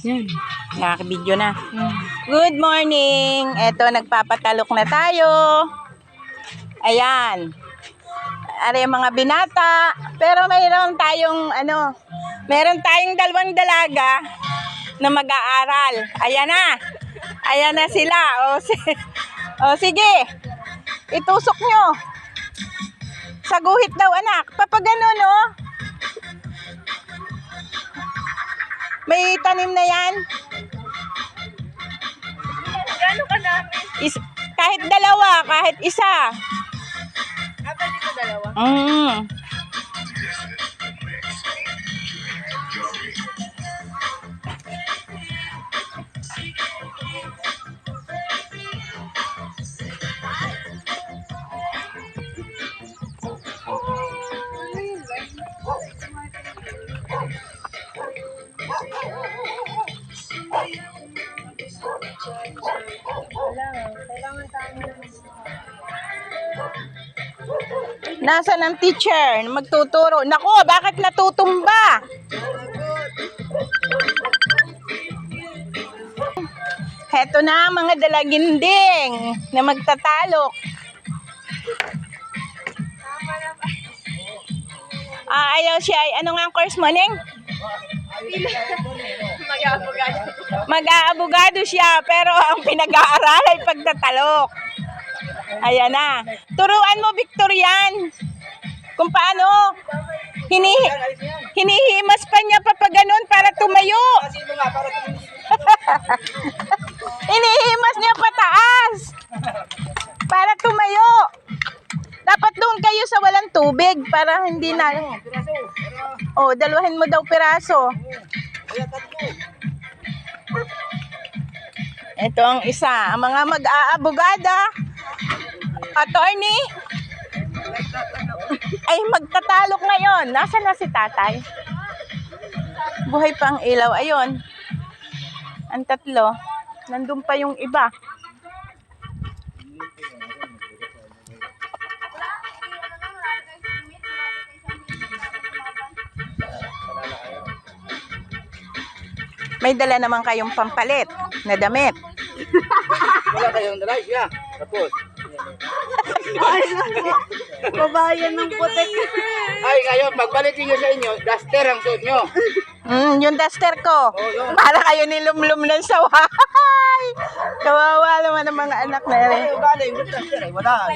Yan. Nakaka-video na. Good morning! Eto, nagpapatalok na tayo. Ayan. Are mga binata. Pero mayroon tayong, meron tayong dalawang dalaga na mag-aaral. Ayan na. Ayan na sila. O, sige. Itusok nyo. Sa guhit daw, anak. Papagano, no? May tanim na yan? Gano'n ka namin? Kahit dalawa, kahit isa. Pwede ko dalawa? Nasaan ang teacher? Magtuturo. Nako, bakit natutumba? Heto na mga dalaginding na magtatalok. Ayaw siya. Ano nga ang course mo, Neng? Mag-aabogado. Mag-aabogado siya, pero ang pinag-aaral ay pagtatalok. Ayan na. Turuan mo, Victorian. Kung paano. Hinihimas pa niya pa ganun para tumayo. Hinihimas niya pataas para tumayo. Dapat doon kayo sa walang tubig para hindi na. Oh, dalawahin mo daw piraso. Ito ang isa, ang mga mag-aabogada. Attorney ay magtatalok ngayon. Nasaan na si tatay? Buhay pa ang ilaw. Ayun. Ang tatlo. Nandun pa yung iba. May dala naman kayong pampalit na damit. Wala kayong drive, ya. Tapos. Babayan ng putek. Ay, ngayon, pagbalik niyo sa inyo, duster ang suot nyo. Yung duster ko. Yun. Para kayo nilumlum ng saway. Kawawa naman ang mga anak na rin. Ay, galing, yung duster, ay wala.